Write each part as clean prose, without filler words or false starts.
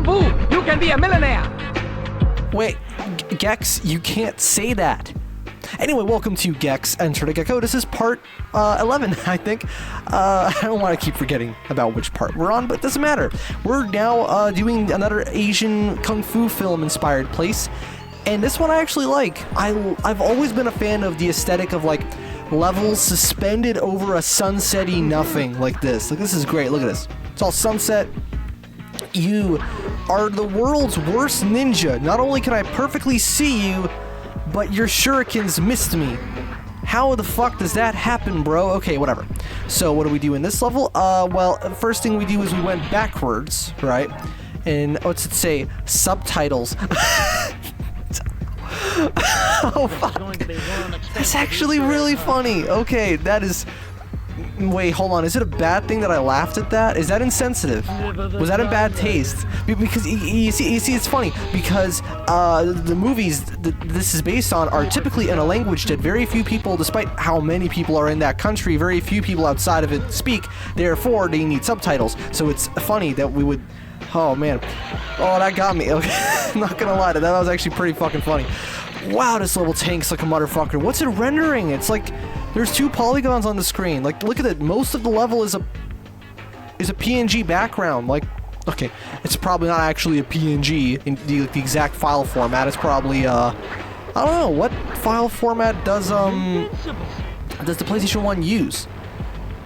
bamboo, you can be a millionaire. Wait, Gex, you can't say that. Anyway, welcome to Gex Enter the Gecko. This is part 11, I think. I don't want to keep forgetting about which part we're on, but it doesn't matter. We're now doing another Asian Kung Fu film inspired place. And this one I actually like. I've always been a fan of the aesthetic of like levels suspended over a sunsetty nothing like this. Like this is great. Look at this. It's all sunset. You are the world's worst ninja. Not only can I perfectly see you, but your shurikens missed me. How the fuck does that happen, bro? Okay, whatever. So what do we do in this level? Well, the first thing we do is we went backwards, right? And what's it say? Subtitles. Oh, fuck. That's actually really funny. Okay, that is... Wait, hold on. Is it a bad thing that I laughed at that? Is that insensitive? Was that in bad taste? Because you see, it's funny because the movies this is based on are typically in a language that very few people, despite how many people are in that country, very few people outside of it speak. Therefore, they need subtitles. So it's funny that we would. Oh man, oh that got me. Okay, I'm not gonna lie, that was actually pretty fucking funny. Wow, this level tanks like a motherfucker. What's it rendering? It's like there's 2 polygons on the screen. Like, look at it. Most of the level is a PNG background. Like, okay, it's probably not actually a PNG in the exact file format. It's probably I don't know what file format does the PlayStation 1 use.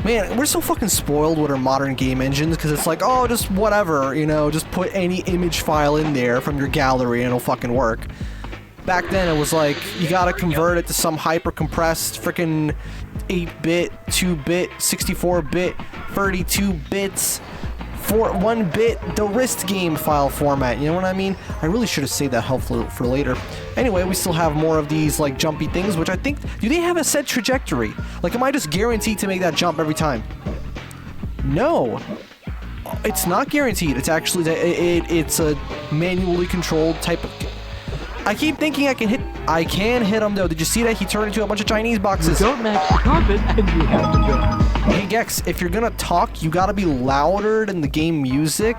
Man, we're so fucking spoiled with our modern game engines because it's like, oh, just whatever, you know, just put any image file in there from your gallery and it'll fucking work. Back then, it was like, you gotta convert it to some hyper-compressed freaking 8-bit, 2-bit, 64-bit, 32 bits, 1-bit, the wrist game file format, you know what I mean? I really should have saved that helpful for later. Anyway, we still have more of these, like, jumpy things, which I think, do they have a set trajectory? Like, am I just guaranteed to make that jump every time? No. It's not guaranteed. It's actually, it's a manually controlled type of... I keep thinking I can hit him though. Did you see that? He turned into a bunch of Chinese boxes. You don't match the carpet and you have to go. Hey Gex, if you're gonna talk, you gotta be louder than the game music.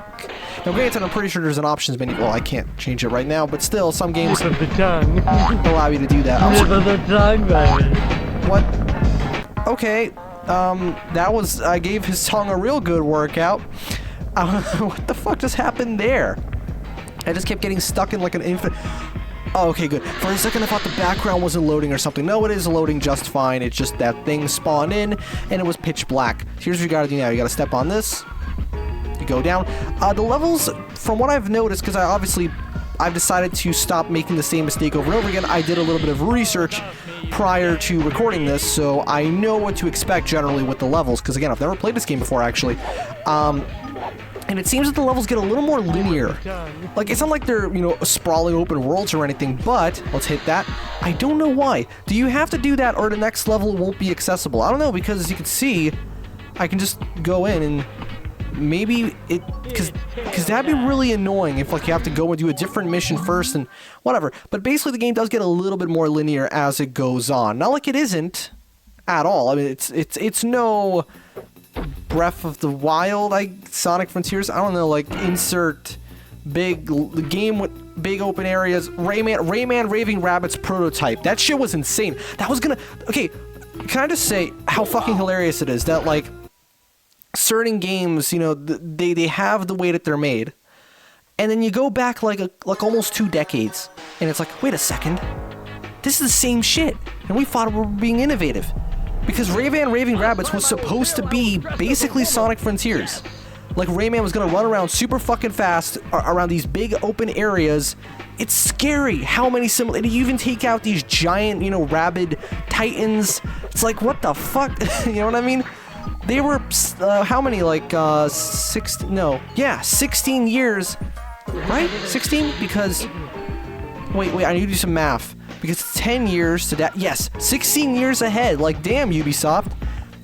Now granted, I'm pretty sure there's an options menu. Well, I can't change it right now, but still, some games Tip of the tongue. allow you to do that. Tip of the tongue, baby. What? Okay. I gave his tongue a real good workout. What the fuck just happened there? I just kept getting stuck in like an infinite... Oh, okay, good. For a second, I thought the background wasn't loading or something. No, it is loading just fine. It's just that thing spawned in, and it was pitch black. Here's what you gotta do now. You gotta step on this. You go down. The levels, from what I've noticed, because I've decided to stop making the same mistake over and over again. I did a little bit of research prior to recording this, so I know what to expect generally with the levels, because again, I've never played this game before, actually. And it seems that the levels get a little more linear. Like, it's not like they're, you know, sprawling open worlds or anything, but, let's hit that. I don't know why. Do you have to do that or the next level won't be accessible? I don't know, because as you can see, I can just go in and maybe it, because that'd be really annoying if, like, you have to go and do a different mission first and whatever. But basically, the game does get a little bit more linear as it goes on. Not like it isn't at all. I mean, it's no... Breath of the Wild, Sonic Frontiers, I don't know, like, insert the game with big open areas, Rayman Raving Rabbids prototype. That shit was insane. That was gonna... Okay, can I just say how fucking hilarious it is that, like, certain games, you know, they have the way that they're made, and then you go back, like almost 2 decades, and it's like, wait a second, this is the same shit, and we thought we were being innovative. Because Rayman Raving Rabbids was supposed to be basically Sonic Frontiers. Like, Rayman was gonna run around super fucking fast around these big open areas. It's scary how many you even take out these giant, you know, rabid titans. It's like, what the fuck? You know what I mean? They were, how many, like, 16 years, right? 16? Because, wait, I need to do some math. Because it's 10 years to that. Yes, 16 years ahead. Like, damn, Ubisoft.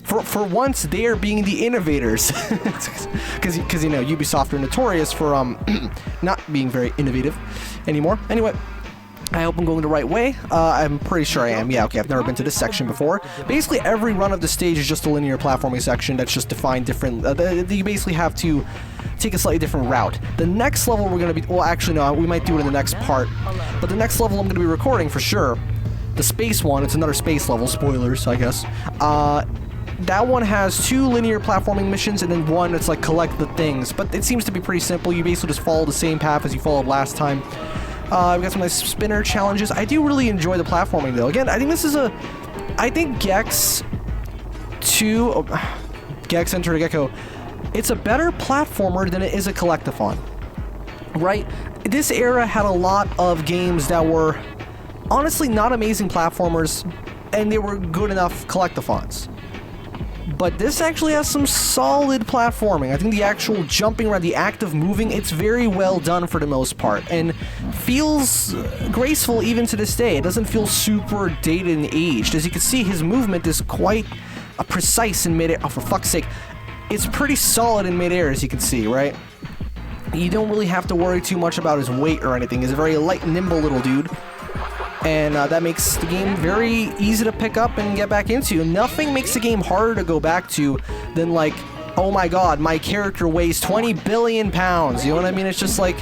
For once, they are being the innovators. Because, you know, Ubisoft are notorious for not being very innovative anymore. Anyway, I hope I'm going the right way. I'm pretty sure I am. Yeah, okay, I've never been to this section before. Basically, every run of the stage is just a linear platforming section that's just defined different. You basically have to take a slightly different route. The next level we're going to be... Well, actually, no, we might do it in the next part. But the next level I'm going to be recording for sure. The space one, it's another space level. Spoilers, I guess. That one has 2 linear platforming missions and then one that's like collect the things. But it seems to be pretty simple. You basically just follow the same path as you followed last time. I've got some nice spinner challenges. I do really enjoy the platforming, though. Again, I think this is a... I think Gex 2... Oh, Gex Enter the Gecko. It's a better platformer than it is a collectathon. Right? This era had a lot of games that were honestly not amazing platformers, and they were good enough collectathons. But this actually has some solid platforming. I think the actual jumping around, the act of moving, it's very well done for the most part, and feels graceful even to this day. It doesn't feel super dated and aged. As you can see, his movement is quite precise in midair. Oh, for fuck's sake. It's pretty solid in midair, as you can see, right? You don't really have to worry too much about his weight or anything. He's a very light, nimble little dude. And that makes the game very easy to pick up and get back into. Nothing makes the game harder to go back to than, like, oh my god, my character weighs 20 billion pounds. You know what I mean? It's just like,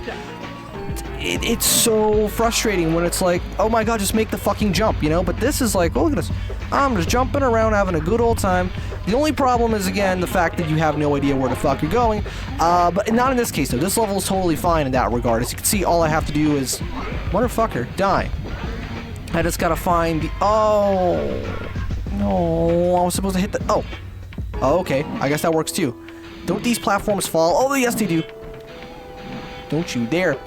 it's so frustrating when it's like, oh my god, just make the fucking jump, you know? But this is like, oh, look at this. I'm just jumping around, having a good old time. The only problem is, again, the fact that you have no idea where the fuck you're going. But not in this case, though. This level is totally fine in that regard. As you can see, all I have to do is, motherfucker, die. I just gotta find the... Oh! No, I was supposed to hit the... Oh, okay. I guess that works too. Don't these platforms fall? Oh, yes, they do. Don't you dare.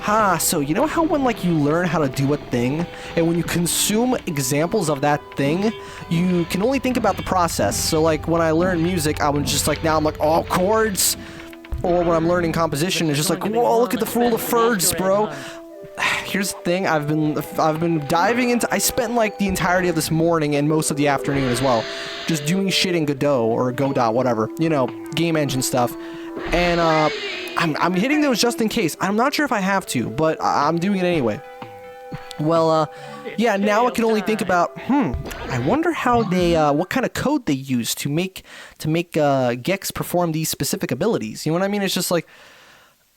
Ha, so you know how when, like, you learn how to do a thing, and when you consume examples of that thing, you can only think about the process. So, like, when I learn music, I was just like, now I'm like, oh, chords! Or when I'm learning composition, it's just like, whoa, look at the fool of Ferds, bro. Here's the thing, I've been diving into... I spent, like, the entirety of this morning and most of the afternoon as well, just doing shit in Godot, or Godot, whatever. You know, game engine stuff. And, I'm hitting those just in case. I'm not sure if I have to, but I'm doing it anyway. Well, yeah, now I can only think about, I wonder how they, what kind of code they use to make Gex perform these specific abilities. You know what I mean? It's just like,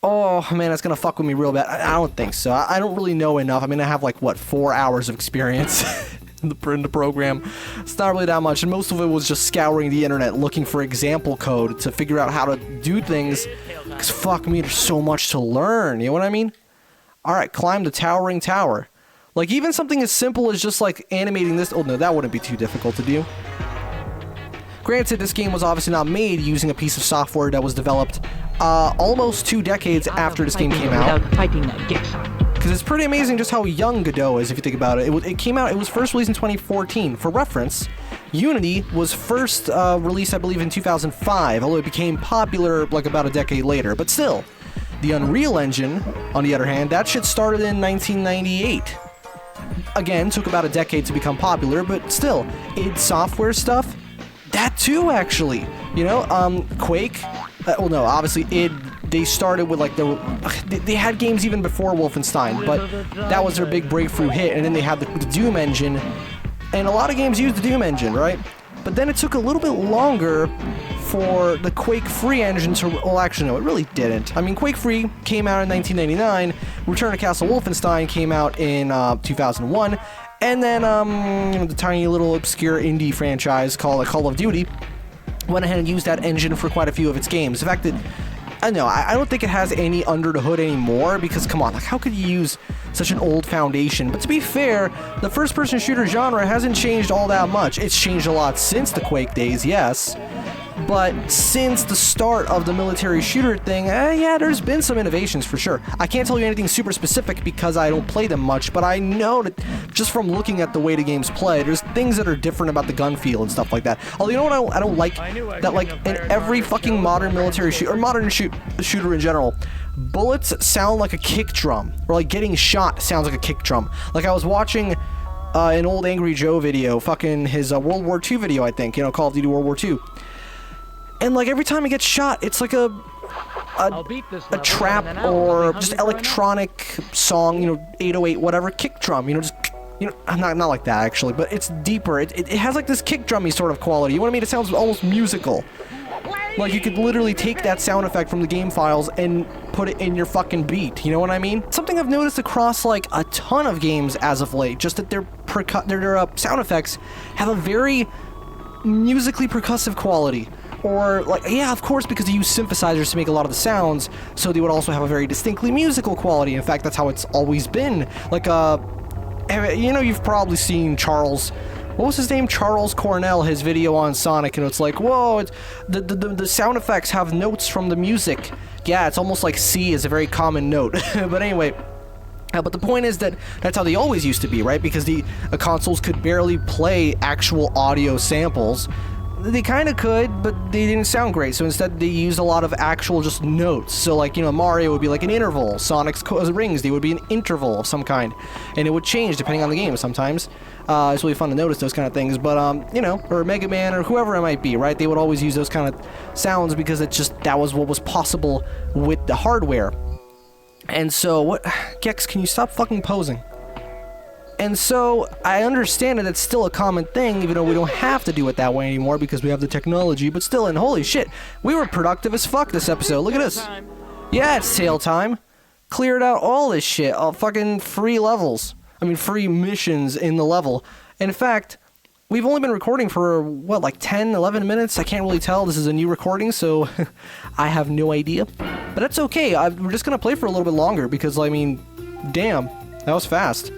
oh, man, that's gonna fuck with me real bad. I don't think so. I don't really know enough. I mean, I have, like, what, 4 hours of experience in the program. It's not really that much, and most of it was just scouring the internet, looking for example code to figure out how to do things, because fuck me, there's so much to learn, you know what I mean? Alright, climb the towering tower. Like, even something as simple as just, like, animating this... Oh, no, that wouldn't be too difficult to do. Granted, this game was obviously not made using a piece of software that was developed almost 2 decades after this game came out. Because it's pretty amazing just how young Godot is, if you think about it. It came out, it was first released in 2014. For reference, Unity was first released, I believe, in 2005, although it became popular, like, about a decade later. But still, the Unreal Engine, on the other hand, that shit started in 1998. Again, took about a decade to become popular, but still, id Software stuff, that too, actually. You know, Quake, well, no, obviously, id... They started with, like, they had games even before Wolfenstein, but that was their big breakthrough hit, and then they had the Doom engine, and a lot of games used the Doom engine, right? But then it took a little bit longer for the Quake Free engine to... Well, actually, no, it really didn't. I mean, Quake Free came out in 1999, Return to Castle Wolfenstein came out in 2001, and then, you know, the tiny little obscure indie franchise called Call of Duty went ahead and used that engine for quite a few of its games. The fact that... I know, I don't think it has any under the hood anymore, because, come on, like, how could you use such an old foundation? But to be fair, the first-person shooter genre hasn't changed all that much. It's changed a lot since the Quake days, yes, but since the start of the military shooter thing, yeah, there's been some innovations for sure. I can't tell you anything super specific because I don't play them much, but I know that just from looking at the way the games play, there's things that are different about the gun feel and stuff like that. Although, you know what I don't like? That, like, in every fucking modern military shooter, or modern shooter in general, bullets sound like a kick drum, or like getting shot sounds like a kick drum. Like, I was watching an old Angry Joe video, fucking his World War II video, I think, you know, Call of Duty World War II. And, like, every time he gets shot, it's like a I'll beat this a level, trap and then I'll or be just hungry for an electronic song, 808, whatever, kick drum, just, not like that actually, but it's deeper. It has like this kick drummy sort of quality. You know what I mean? It sounds almost musical. Like you could literally take that sound effect from the game files and put it in your fucking beat. You know what I mean? Something I've noticed across like a ton of games as of late, just that their sound effects have a very musically percussive quality. Or, like, yeah, of course, because they use synthesizers to make a lot of the sounds, so they would also have a very distinctly musical quality. In fact, that's how it's always been. Like, you've probably seen Charles... What was his name? Charles Cornell, his video on Sonic, and it's like, whoa, the sound effects have notes from the music. Yeah, it's almost like C is a very common note. But anyway... but the point is that that's how they always used to be, right? Because the consoles could barely play actual audio samples. They kind of could, but they didn't sound great, so instead they used a lot of actual just notes. So like, Mario would be like an interval, Sonic's rings, they would be an interval of some kind, and it would change depending on the game sometimes. It's really fun to notice those kind of things, but, or Mega Man or whoever it might be, right? They would always use those kind of sounds because that was what was possible with the hardware. And so, Gex, can you stop fucking posing? And so, I understand that it's still a common thing, even though we don't have to do it that way anymore because we have the technology, but still, and holy shit, we were productive as fuck this episode. Look at this. Yeah, it's tail time. Cleared out all this shit. All fucking free levels. Free missions in the level. In fact, we've only been recording for, like 10, 11 minutes? I can't really tell. This is a new recording, so I have no idea. But that's okay. We're just gonna play for a little bit longer because, damn, that was fast.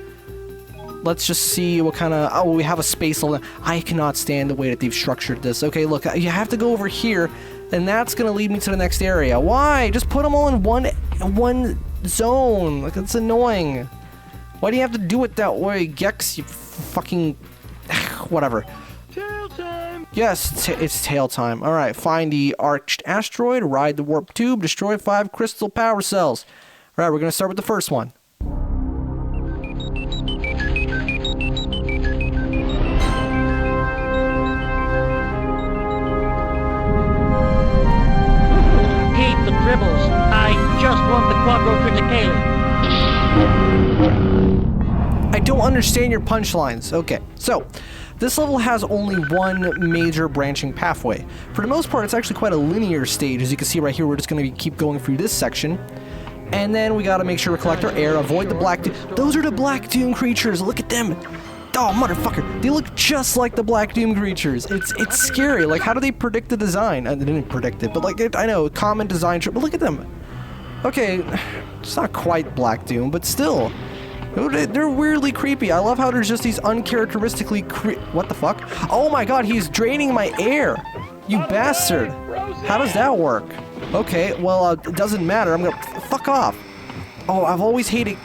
Let's just see what kind of... Oh, we have a space level. I cannot stand the way that they've structured this. Okay, look, you have to go over here, and that's going to lead me to the next area. Why? Just put them all in one zone. Like, it's annoying. Why do you have to do it that way, Gex? You fucking... Whatever. Tail time. Yes, it's tail time. All right, find the arched asteroid, ride the warp tube, destroy 5 crystal power cells. All right, we're going to start with the first one. The dribbles. I just want the quadro criticale. I don't understand your punchlines. Okay, so this level has only one major branching pathway. For the most part, it's actually quite a linear stage. As you can see right here, we're just going to keep going through this section. And then we got to make sure we collect our air, avoid the black doom. Those are the black doom creatures. Look at them. Oh, motherfucker. They look just like the Black Doom creatures. It's scary. Like, how do they predict the design? They didn't predict it, but, I know, common design trick. But look at them. Okay, it's not quite Black Doom, but still. They're weirdly creepy. I love how there's just these uncharacteristically What the fuck? Oh my god, he's draining my air. You bastard. How does that work? Okay, well, it doesn't matter. I'm gonna... Fuck off. Oh, I've always hated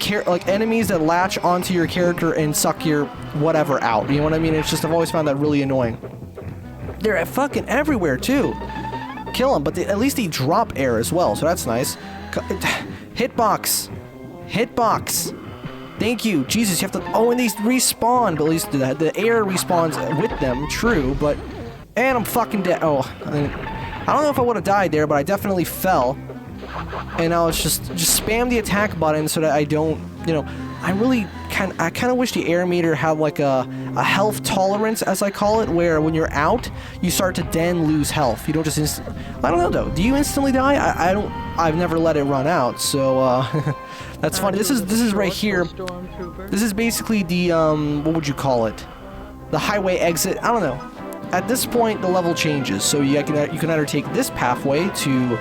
enemies that latch onto your character and suck your whatever out. You know what I mean? It's just I've always found that really annoying. They're fucking everywhere too. Kill them, but at least they drop air as well, so that's nice. Hitbox. Hitbox. Thank you. Jesus, you have to... Oh, and these respawn, but at least the air respawns with them. True, but... And I'm fucking dead. Oh, I don't know if I would have died there, but I definitely fell. And I'll just spam the attack button so that I don't, I kind of wish the air meter had like a health tolerance, as I call it, where when you're out, you start to then lose health. You don't just I don't know though. Do you instantly die? I've never let it run out, so that's funny. This is right here. This is basically the what would you call it? The highway exit. I don't know. At this point, the level changes, so you can either take this pathway to,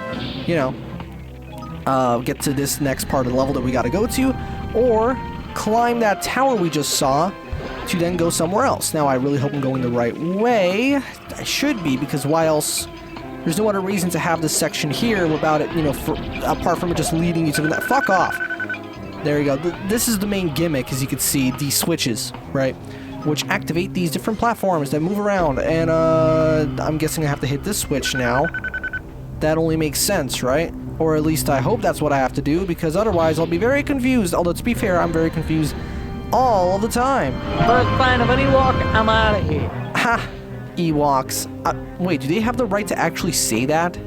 get to this next part of the level that we gotta go to, or climb that tower we just saw to then go somewhere else. Now, I really hope I'm going the right way. I should be, because why else? There's no other reason to have this section here without it, apart from it just leading you to the... Fuck off! There you go. This is the main gimmick, as you can see, these switches, right? Which activate these different platforms that move around, and I'm guessing I have to hit this switch now. That only makes sense, right? Or at least I hope that's what I have to do, because otherwise I'll be very confused. Although, to be fair, I'm very confused all of the time. First sign of an Ewok, I'm out of here. Ha! Ewoks. Wait, do they have the right to actually say that?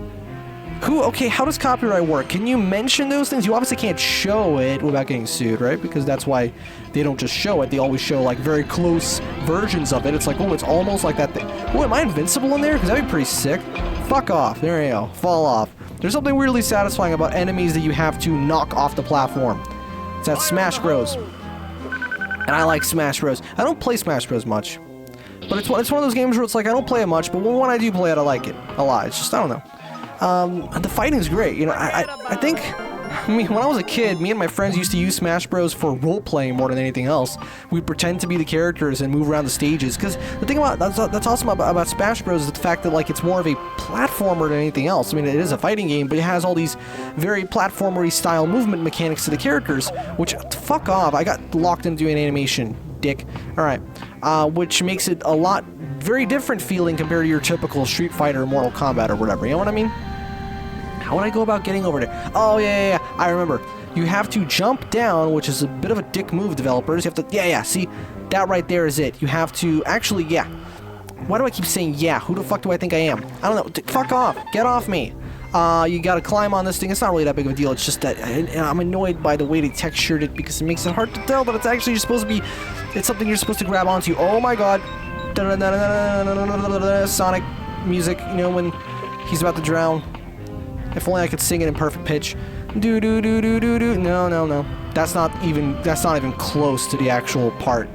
Okay, how does copyright work? Can you mention those things? You obviously can't show it without getting sued, right? Because that's why they don't just show it. They always show, like, very close versions of it. It's like, oh, it's almost like that thing. Oh, am I invincible in there? Because that'd be pretty sick. Fuck off. There you go. Fall off. There's something weirdly satisfying about enemies that you have to knock off the platform. It's that Smash Bros. And I like Smash Bros. I don't play Smash Bros. Much. But it's one of those games where it's like, I don't play it much, but when I do play it, I like it a lot. It's just, I don't know. The fighting's great. You know, I think, I mean, when I was a kid, me and my friends used to use Smash Bros. For role-playing more than anything else. We'd pretend to be the characters and move around the stages. Because the thing about, that's awesome about Smash Bros. Is the fact that, like, it's more of a platformer than anything else. I mean, it is a fighting game, but it has all these very platformery style movement mechanics to the characters, which, fuck off, I got locked into doing animation, dick. Alright, which makes it a lot, very different feeling compared to your typical Street Fighter or Mortal Kombat or whatever, you know what I mean? How would I go about getting over there? Oh, yeah, I remember. You have to jump down, which is a bit of a dick move, developers. You have to, see, that right there is it. You have to, actually, why do I keep saying yeah? Who the fuck do I think I am? I don't know. Fuck off. Get off me. You gotta climb on this thing. It's not really that big of a deal. It's just that I'm annoyed by the way they textured it because it makes it hard to tell that it's actually supposed to be, it's something you're supposed to grab onto. Oh my god. Sonic music, you know, when he's about to drown. If only I could sing it in perfect pitch. Do do do do do do. No. That's not even close to the actual part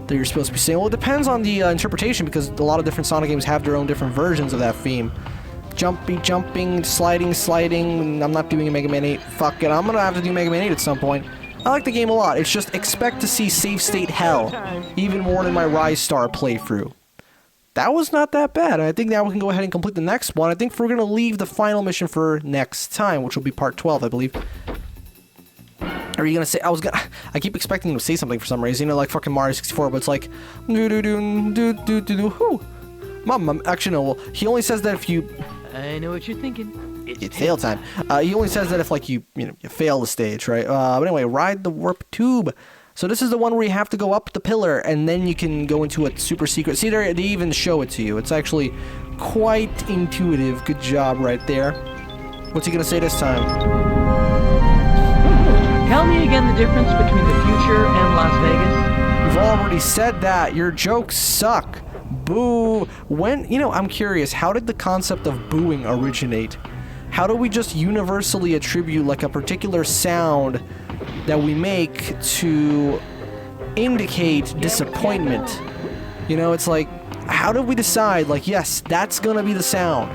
that you're supposed to be singing. Well, it depends on the interpretation because a lot of different Sonic games have their own different versions of that theme. Jumping, sliding. I'm not doing a Mega Man 8. Fuck it, I'm gonna have to do Mega Man 8 at some point. I like the game a lot. It's just expect to see save state hell, even more than my Rise Star playthrough. That was not that bad. And I think now we can go ahead and complete the next one. I think we're gonna leave the final mission for next time, which will be part 12, I believe. Are you gonna say? I keep expecting him to say something for some reason, you know, like fucking Mario 64, but it's like whoo. Mom, actually no. Well, he only says that if you. I know what you're thinking. It's fail time. He only says that if like you fail the stage, right? But anyway, ride the warp tube. So this is the one where you have to go up the pillar and then you can go into a super secret. See, they even show it to you. It's actually quite intuitive. Good job right there. What's he gonna say this time? Tell me again the difference between the future and Las Vegas. You've already said that. Your jokes suck. Boo. I'm curious, how did the concept of booing originate? How do we just universally attribute like a particular sound that we make to indicate disappointment? You know, it's like, how did we decide, like, yes, that's gonna be the sound?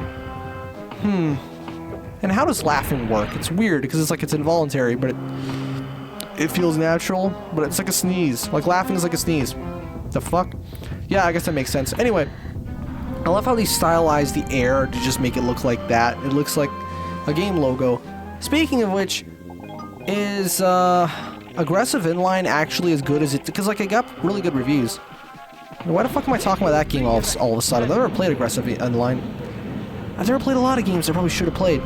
And how does laughing work? It's weird, because it's like it's involuntary, but it feels natural, but it's like a sneeze. Like, laughing is like a sneeze. The fuck? Yeah, I guess that makes sense. Anyway, I love how they stylized the air to just make it look like that. It looks like a game logo. Speaking of which, is Aggressive Inline actually as good as it? Because like it got really good reviews. Why the fuck am I talking about that game all of a sudden? I've never played Aggressive Inline. I've never played a lot of games I probably should have played.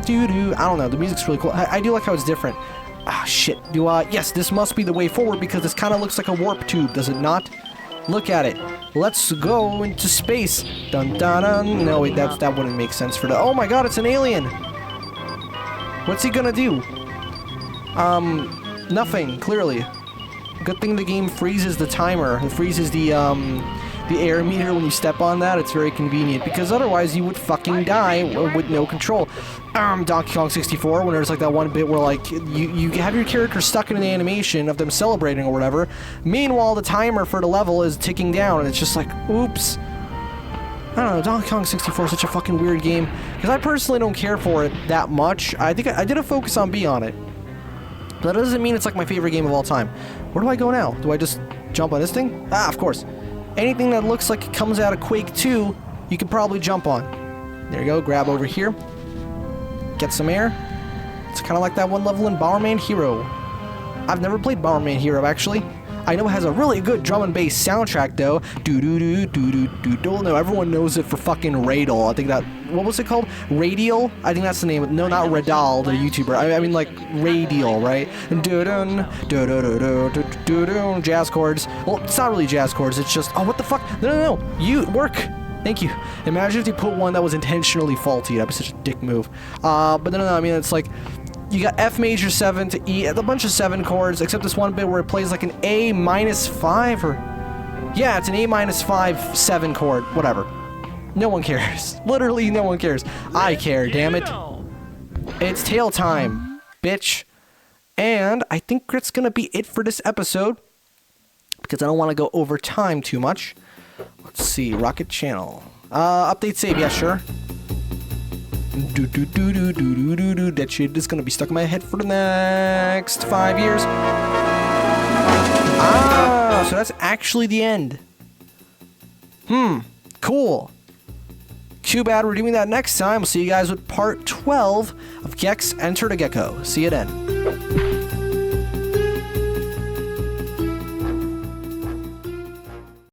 I don't know. The music's really cool. I do like how it's different. Ah, shit. Yes, this must be the way forward because this kind of looks like a warp tube, does it not? Look at it. Let's go into space. Dun dun dun. No, wait, that wouldn't make sense for the. Oh my god, it's an alien. What's he gonna do? Nothing, clearly. Good thing the game freezes the timer. It freezes the air meter when you step on that. It's very convenient because otherwise you would fucking die with no control. Donkey Kong 64, when there's like that one bit where like you have your character stuck in an animation of them celebrating or whatever. Meanwhile, the timer for the level is ticking down, and it's just like, oops. I don't know, Donkey Kong 64 is such a fucking weird game because I personally don't care for it that much. I think I did a focus on B on it. But that doesn't mean it's like my favorite game of all time. Where do I go now? Do I just jump on this thing? Ah, of course. Anything that looks like it comes out of Quake 2, you can probably jump on. There you go, grab over here. Get some air. It's kind of like that one level in Bomberman Hero. I've never played Bomberman Hero, actually. I know it has a really good drum and bass soundtrack, though. Do-do-do-do-do-do-do. No, everyone knows it for fucking Radal. I think that... What was it called? Radial? I think that's the name. No, not Radal, the YouTuber. I mean, like, Radial, right? Do-dun, do-do-do-do-do-do-do. Jazz chords. Well, it's not really jazz chords. It's just... Oh, what the fuck? No. You... Work. Thank you. Imagine if they put one that was intentionally faulty. That'd be such a dick move. But no, I mean, it's like, you got F major 7 to E, a bunch of 7 chords, except this one bit where it plays like an A minus 5, or... Yeah, it's an A minus 5, 7 chord, whatever. No one cares. Literally, no one cares. I care, damn it. It's tail time, bitch. And I think that's gonna be it for this episode, because I don't want to go over time too much. Let's see, Rocket Channel. Update save, yeah, sure. That shit is gonna be stuck in my head for the next 5 years. Ah, so that's actually the end. Cool. Too bad we're doing that next time. We'll see you guys with part 12 of Gex Enter the Gecko. See you then.